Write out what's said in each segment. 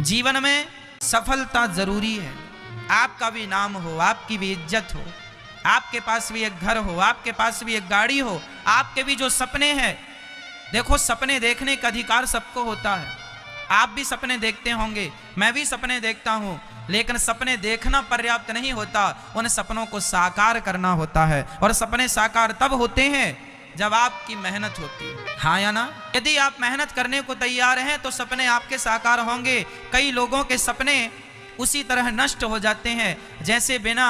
जीवन में सफलता जरूरी है। आपका भी नाम हो, आपकी भी इज्जत हो, आपके पास भी एक घर हो, आपके पास भी एक गाड़ी हो, आपके भी जो सपने हैं। देखो, सपने देखने का अधिकार सबको होता है। आप भी सपने देखते होंगे, मैं भी सपने देखता हूं, लेकिन सपने देखना पर्याप्त नहीं होता, उन सपनों को साकार करना होता है। और सपने साकार तब होते हैं जब आपकी मेहनत होती है। हाँ या ना? यदि आप मेहनत करने को तैयार हैं तो सपने आपके साकार होंगे। कई लोगों के सपने उसी तरह नष्ट हो जाते हैं जैसे बिना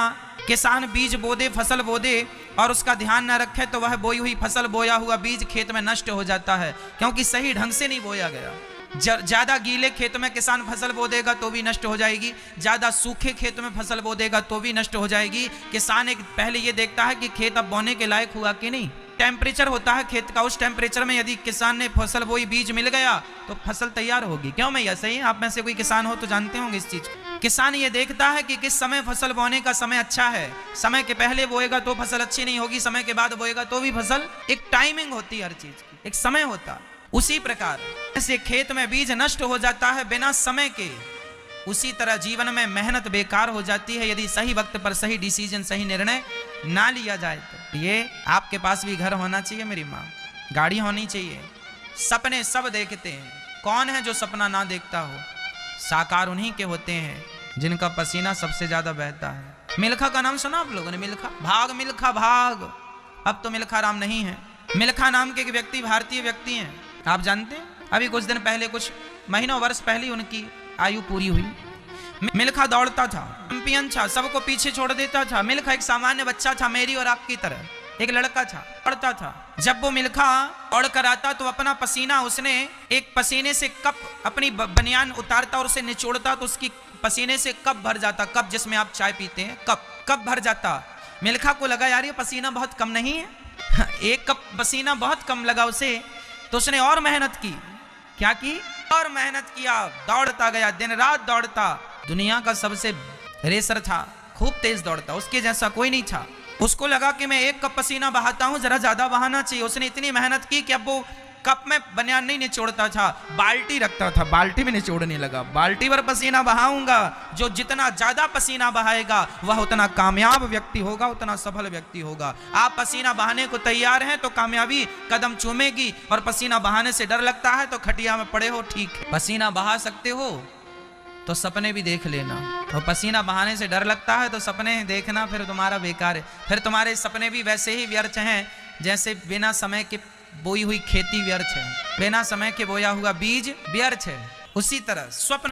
किसान बीज बो दे, फसल बो दे और उसका ध्यान न रखे तो वह बोई हुई फसल, बोया हुआ बीज खेत में नष्ट हो जाता है, क्योंकि सही ढंग से नहीं बोया गया। ज्यादा गीले खेत में किसान फसल बो देगा तो भी नष्ट हो जाएगी, ज्यादा सूखे खेत में फसल बो देगा तो भी नष्ट हो जाएगी। किसान एक पहले ये देखता है कि खेत अब बोने के लायक हुआ कि नहीं। टेम्परेचर होता है खेत का, उस टेम्परेचर में यदि किसान ने फसल बोई, बीज मिल गया तो फसल तैयार होगी। क्यों भैया? सही है, आप में से कोई किसान हो तो जानते होंगे इस चीज को। किसान ये देखता है कि किस समय फसल बोने का समय अच्छा है। समय के पहले बोएगा तो फसल अच्छी नहीं होगी, समय के बाद बोएगा तो भी फसल। एक टाइमिंग होती है हर चीज की, एक समय होता। उसी प्रकार ऐसे खेत में बीज नष्ट हो जाता है बिना समय के, उसी तरह जीवन में मेहनत बेकार हो जाती है यदि सही वक्त पर सही डिसीजन, सही निर्णय ना लिया जाए तो। ये आपके पास भी घर होना चाहिए मेरी माँ, गाड़ी होनी चाहिए। सपने सब देखते हैं, कौन है जो सपना ना देखता हो? साकार उन्हीं के होते हैं जिनका पसीना सबसे ज्यादा बहता है। मिल्खा का नाम सुना आप लोगों ने? मिल्खा भाग, मिल्खा भाग। अब तो मिल्खा राम नहीं है। मिल्खा नाम के एक व्यक्ति भारतीय व्यक्ति हैं, आप जानते हैं? अभी कुछ दिन पहले, कुछ महीनों वर्ष पहले उनकी आयु पूरी हुई। मिल्खा दौड़ता था, चैंपियन था, सबको पीछे छोड़ देता था। मिल्खा एक सामान्य बच्चा था, मेरी और आपकी तरह एक लड़का था, दौड़ता था। जब वो मिल्खा दौड़ कर आता तो अपना पसीना, उसने एक पसीने से कप अपनी बनियान उतारता और उसे निचोड़ता तो उसकी पसीने से कप भर जाता। कप जिसमें आप चाय पीते हैं, कप भर जाता। मिल्खा को लगा यार ये पसीना बहुत कम नहीं है, एक कप पसीना बहुत कम लगा उसे, तो उसने और मेहनत की। क्या की? और मेहनत किया, दौड़ता गया, दिन रात दौड़ता। दुनिया का सबसे रेसर था, खूब तेज दौड़ता, उसके जैसा कोई नहीं था। उसको लगा कि मैं एक कप पसीना बहाता हूं, जरा ज्यादा बहाना चाहिए। उसने इतनी मेहनत की कि अब वो कप में बनियान नहीं निचोड़ता था, बाल्टी रखता था, बाल्टी में निचोड़ने लगा। बाल्टी पर पसीना बहाऊंगा, जो जितना ज्यादा पसीना बहाएगा वह उतना कामयाब व्यक्ति होगा, उतना सफल व्यक्ति होगा। आप पसीना बहाने को तैयार हैं तो कामयाबी कदम चूमेगी, और पसीना बहाने से डर लगता है तो खटिया में पड़े हो, ठीक है। पसीना बहा सकते हो तो सपने भी देख लेना, और पसीना बहाने से डर लगता है तो सपने देखना फिर तुम्हारा बेकार है। फिर तुम्हारे सपने भी वैसे ही व्यर्थ हैं जैसे बिना समय के बोई हुई खेती व्यर्थ है, बिना समय के बोया हुआ बीज व्यर्थ है। उसी तरह स्वप्न